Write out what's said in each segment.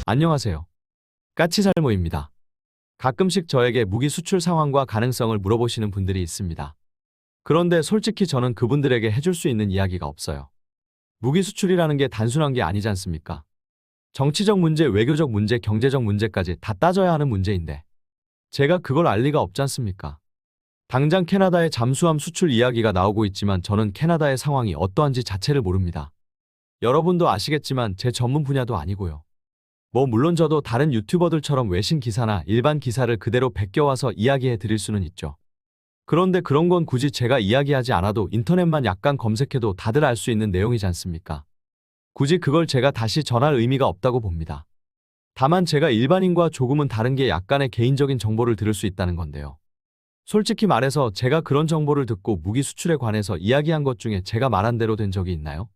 안녕하세요. 까치살모입니다. 가끔씩 저에게 무기 수출 상황과 가능성을 물어보시는 분들이 있습니다. 그런데 솔직히 저는 그분들에게 해줄 수 있는 이야기가 없어요. 무기 수출이라는 게 단순한 게 아니지 않습니까? 정치적 문제, 외교적 문제, 경제적 문제까지 다 따져야 하는 문제인데 제가 그걸 알 리가 없지 않습니까? 당장 캐나다의 잠수함 수출 이야기가 나오고 있지만 저는 캐나다의 상황이 어떠한지 자체를 모릅니다. 여러분도 아시겠지만 제 전문 분야도 아니고요. 물론 저도 다른 유튜버들처럼 외신 기사나 일반 기사를 그대로 베껴와서 이야기해 드릴 수는 있죠. 그런데 그런 건 굳이 제가 이야기하지 않아도 인터넷만 약간 검색해도 다들 알 수 있는 내용이지 않습니까? 굳이 그걸 제가 다시 전할 의미가 없다고 봅니다. 다만 제가 일반인과 조금은 다른 게 약간의 개인적인 정보를 들을 수 있다는 건데요. 솔직히 말해서 제가 그런 정보를 듣고 무기 수출에 관해서 이야기한 것 중에 제가 말한 대로 된 적이 있나요?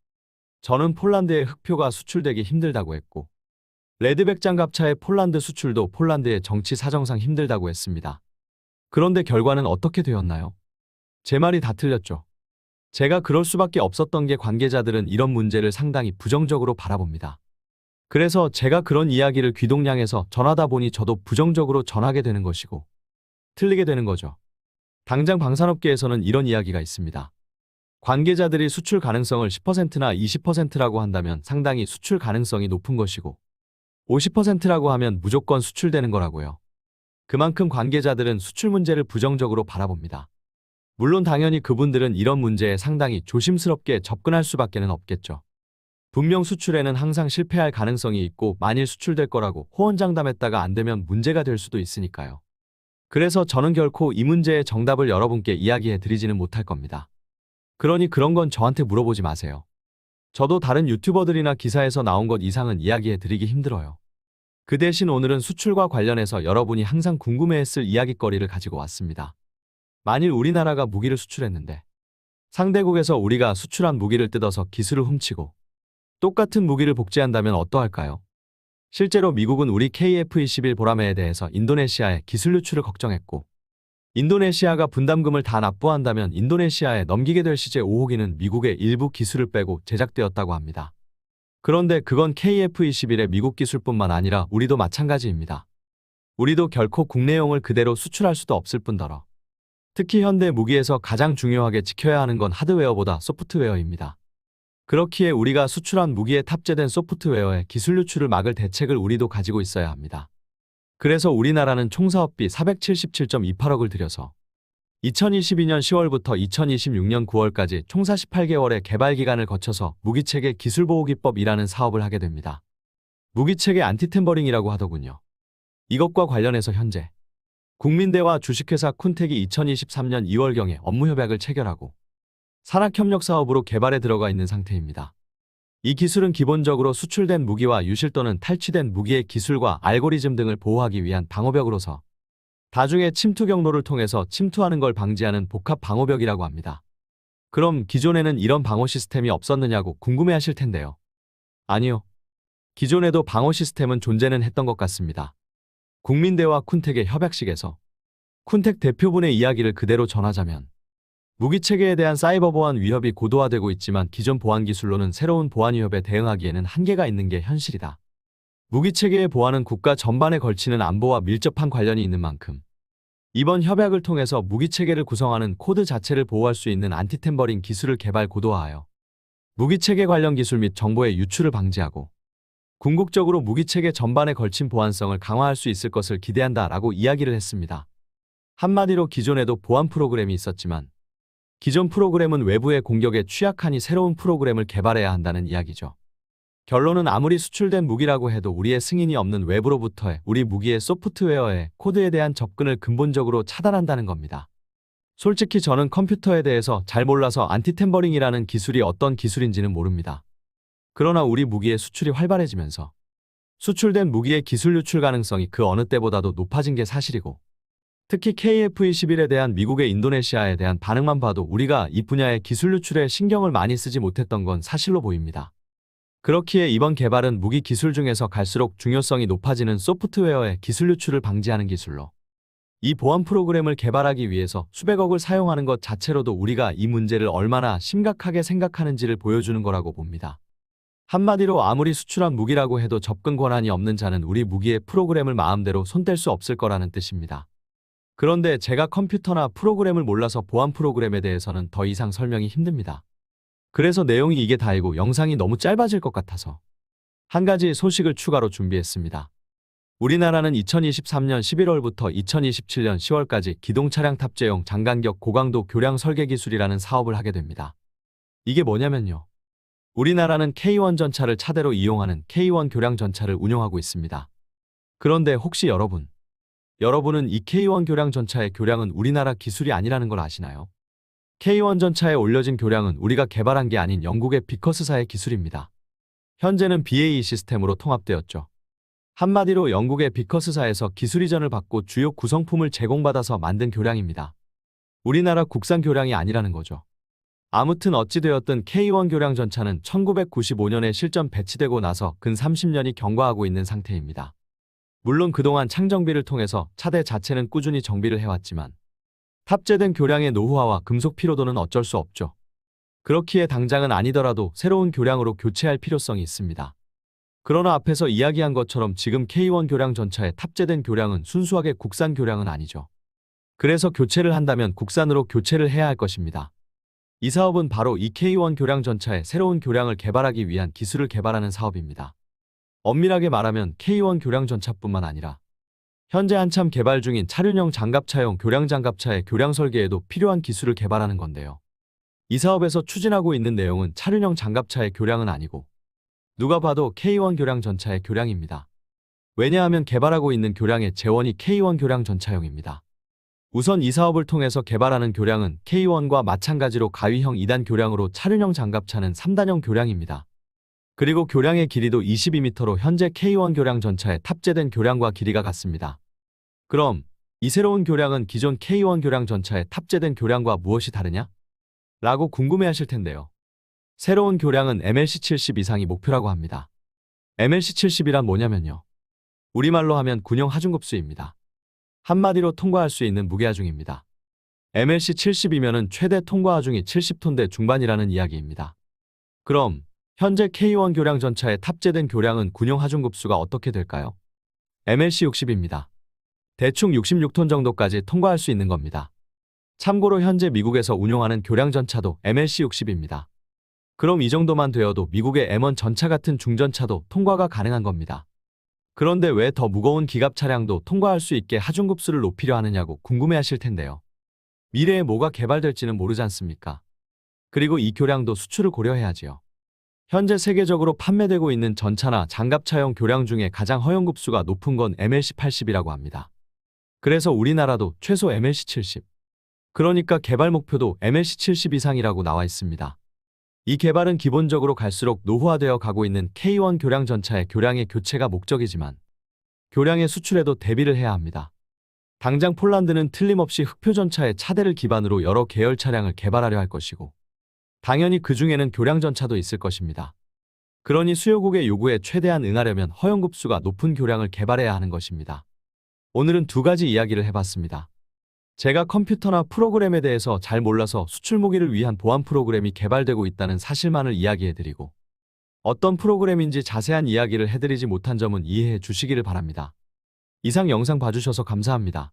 저는 폴란드에 흑표가 수출되기 힘들다고 했고 레드백 장갑차의 폴란드 수출도 폴란드의 정치 사정상 힘들다고 했습니다. 그런데 결과는 어떻게 되었나요? 제 말이 다 틀렸죠. 제가 그럴 수밖에 없었던 게 관계자들은 이런 문제를 상당히 부정적으로 바라봅니다. 그래서 제가 그런 이야기를 귀동냥해서 전하다 보니 저도 부정적으로 전하게 되는 것이고 틀리게 되는 거죠. 당장 방산업계에서는 이런 이야기가 있습니다. 관계자들이 수출 가능성을 10%나 20%라고 한다면 상당히 수출 가능성이 높은 것이고 50%라고 하면 무조건 수출되는 거라고요. 그만큼 관계자들은 수출 문제를 부정적으로 바라봅니다. 물론 당연히 그분들은 이런 문제에 상당히 조심스럽게 접근할 수밖에 없겠죠. 분명 수출에는 항상 실패할 가능성이 있고 만일 수출될 거라고 호언장담했다가 안 되면 문제가 될 수도 있으니까요. 그래서 저는 결코 이 문제의 정답을 여러분께 이야기해 드리지는 못할 겁니다. 그러니 그런 건 저한테 물어보지 마세요. 저도 다른 유튜버들이나 기사에서 나온 것 이상은 이야기해 드리기 힘들어요. 그 대신 오늘은 수출과 관련해서 여러분이 항상 궁금해했을 이야깃거리를 가지고 왔습니다. 만일 우리나라가 무기를 수출했는데 상대국에서 우리가 수출한 무기를 뜯어서 기술을 훔치고 똑같은 무기를 복제한다면 어떠할까요? 실제로 미국은 우리 KF-21 보라매에 대해서 인도네시아의 기술 유출을 걱정했고 인도네시아가 분담금을 다 납부한다면 인도네시아에 넘기게 될 CJ-5호기는 미국의 일부 기술을 빼고 제작되었다고 합니다. 그런데 그건 KF-21의 미국 기술뿐만 아니라 우리도 마찬가지입니다. 우리도 결코 국내용을 그대로 수출할 수도 없을 뿐더러 특히 현대 무기에서 가장 중요하게 지켜야 하는 건 하드웨어보다 소프트웨어입니다. 그렇기에 우리가 수출한 무기에 탑재된 소프트웨어의 기술 유출을 막을 대책을 우리도 가지고 있어야 합니다. 그래서 우리나라는 총사업비 477.28억을 들여서 2022년 10월부터 2026년 9월까지 총 48개월의 개발 기간을 거쳐서 무기체계 기술보호기법이라는 사업을 하게 됩니다. 무기체계 안티템버링이라고 하더군요. 이것과 관련해서 현재 국민대와 주식회사 쿤텍이 2023년 2월경에 업무협약을 체결하고 산학협력 사업으로 개발에 들어가 있는 상태입니다. 이 기술은 기본적으로 수출된 무기와 유실 또는 탈취된 무기의 기술과 알고리즘 등을 보호하기 위한 방어벽으로서 다중의 침투 경로를 통해서 침투하는 걸 방지하는 복합 방어벽이라고 합니다. 그럼 기존에는 이런 방어 시스템이 없었느냐고 궁금해하실 텐데요. 아니요. 기존에도 방어 시스템은 존재는 했던 것 같습니다. 국민대와 쿤텍의 협약식에서 쿤텍 대표분의 이야기를 그대로 전하자면 무기체계에 대한 사이버 보안 위협이 고도화되고 있지만 기존 보안 기술로는 새로운 보안 위협에 대응하기에는 한계가 있는 게 현실이다. 무기체계의 보안은 국가 전반에 걸치는 안보와 밀접한 관련이 있는 만큼 이번 협약을 통해서 무기체계를 구성하는 코드 자체를 보호할 수 있는 안티템버링 기술을 개발 고도화하여 무기체계 관련 기술 및 정보의 유출을 방지하고 궁극적으로 무기체계 전반에 걸친 보안성을 강화할 수 있을 것을 기대한다라고 이야기를 했습니다. 한마디로 기존에도 보안 프로그램이 있었지만 기존 프로그램은 외부의 공격에 취약하니 새로운 프로그램을 개발해야 한다는 이야기죠. 결론은 아무리 수출된 무기라고 해도 우리의 승인이 없는 외부로부터의 우리 무기의 소프트웨어의 코드에 대한 접근을 근본적으로 차단한다는 겁니다. 솔직히 저는 컴퓨터에 대해서 잘 몰라서 안티템버링이라는 기술이 어떤 기술인지는 모릅니다. 그러나 우리 무기의 수출이 활발해지면서 수출된 무기의 기술 유출 가능성이 그 어느 때보다도 높아진 게 사실이고 특히 KF-21에 대한 미국의 인도네시아에 대한 반응만 봐도 우리가 이 분야의 기술 유출에 신경을 많이 쓰지 못했던 건 사실로 보입니다. 그렇기에 이번 개발은 무기 기술 중에서 갈수록 중요성이 높아지는 소프트웨어의 기술 유출을 방지하는 기술로 이 보안 프로그램을 개발하기 위해서 수백억을 사용하는 것 자체로도 우리가 이 문제를 얼마나 심각하게 생각하는지를 보여주는 거라고 봅니다. 한마디로 아무리 수출한 무기라고 해도 접근 권한이 없는 자는 우리 무기의 프로그램을 마음대로 손댈 수 없을 거라는 뜻입니다. 그런데 제가 컴퓨터나 프로그램을 몰라서 보안 프로그램에 대해서는 더 이상 설명이 힘듭니다. 그래서 내용이 이게 다이고 영상이 너무 짧아질 것 같아서 한 가지 소식을 추가로 준비했습니다. 우리나라는 2023년 11월부터 2027년 10월까지 기동차량 탑재용 장간격 고강도 교량 설계 기술이라는 사업을 하게 됩니다. 이게 뭐냐면요. 우리나라는 K1 전차를 차대로 이용하는 K1 교량 전차를 운용하고 있습니다. 그런데 혹시 여러분은 이 K1 교량 전차의 교량은 우리나라 기술이 아니라는 걸 아시나요? K1 전차에 올려진 교량은 우리가 개발한 게 아닌 영국의 비커스사의 기술입니다. 현재는 BAE 시스템으로 통합되었죠. 한마디로 영국의 비커스사에서 기술 이전을 받고 주요 구성품을 제공받아서 만든 교량입니다. 우리나라 국산 교량이 아니라는 거죠. 아무튼 어찌되었든 K1 교량 전차는 1995년에 실전 배치되고 나서 근 30년이 경과하고 있는 상태입니다. 물론 그동안 창정비를 통해서 차대 자체는 꾸준히 정비를 해왔지만 탑재된 교량의 노후화와 금속 피로도는 어쩔 수 없죠. 그렇기에 당장은 아니더라도 새로운 교량으로 교체할 필요성이 있습니다. 그러나 앞에서 이야기한 것처럼 지금 K1 교량 전차에 탑재된 교량은 순수하게 국산 교량은 아니죠. 그래서 교체를 한다면 국산으로 교체를 해야 할 것입니다. 이 사업은 바로 이 K1 교량 전차에 새로운 교량을 개발하기 위한 기술을 개발하는 사업입니다. 엄밀하게 말하면 K1 교량 전차뿐만 아니라 현재 한참 개발 중인 차륜형 장갑차용 교량 장갑차의 교량 설계에도 필요한 기술을 개발하는 건데요. 이 사업에서 추진하고 있는 내용은 차륜형 장갑차의 교량은 아니고 누가 봐도 K1 교량 전차의 교량입니다. 왜냐하면 개발하고 있는 교량의 재원이 K1 교량 전차용입니다. 우선 이 사업을 통해서 개발하는 교량은 K1과 마찬가지로 가위형 2단 교량으로 차륜형 장갑차는 3단형 교량입니다. 그리고 교량의 길이도 22m로 현재 K1 교량 전차에 탑재된 교량과 길이가 같습니다. 그럼 이 새로운 교량은 기존 K1 교량 전차에 탑재된 교량과 무엇이 다르냐? 라고 궁금해하실 텐데요. 새로운 교량은 MLC70 이상이 목표라고 합니다. MLC70이란 뭐냐면요. 우리말로 하면 군용 하중급수입니다. 한마디로 통과할 수 있는 무게하중입니다. MLC70이면은 최대 통과하중이 70톤대 중반이라는 이야기입니다. 그럼 현재 K1 교량 전차에 탑재된 교량은 군용 하중급수가 어떻게 될까요? MLC60입니다. 대충 66톤 정도까지 통과할 수 있는 겁니다. 참고로 현재 미국에서 운용하는 교량 전차도 MLC60입니다. 그럼 이 정도만 되어도 미국의 M1 전차 같은 중전차도 통과가 가능한 겁니다. 그런데 왜 더 무거운 기갑 차량도 통과할 수 있게 하중급수를 높이려 하느냐고 궁금해하실 텐데요. 미래에 뭐가 개발될지는 모르지 않습니까? 그리고 이 교량도 수출을 고려해야지요. 현재 세계적으로 판매되고 있는 전차나 장갑차용 교량 중에 가장 허용급수가 높은 건 MLC80이라고 합니다. 그래서 우리나라도 최소 MLC70. 그러니까 개발 목표도 MLC70 이상이라고 나와 있습니다. 이 개발은 기본적으로 갈수록 노후화되어 가고 있는 K1 교량 전차의 교량의 교체가 목적이지만 교량의 수출에도 대비를 해야 합니다. 당장 폴란드는 틀림없이 흑표 전차의 차대를 기반으로 여러 계열 차량을 개발하려 할 것이고 당연히 그 중에는 교량 전차도 있을 것입니다. 그러니 수요국의 요구에 최대한 응하려면 허용급수가 높은 교량을 개발해야 하는 것입니다. 오늘은 두 가지 이야기를 해봤습니다. 제가 컴퓨터나 프로그램에 대해서 잘 몰라서 수출 무기를 위한 보안 프로그램이 개발되고 있다는 사실만을 이야기해드리고 어떤 프로그램인지 자세한 이야기를 해드리지 못한 점은 이해해 주시기를 바랍니다. 이상 영상 봐주셔서 감사합니다.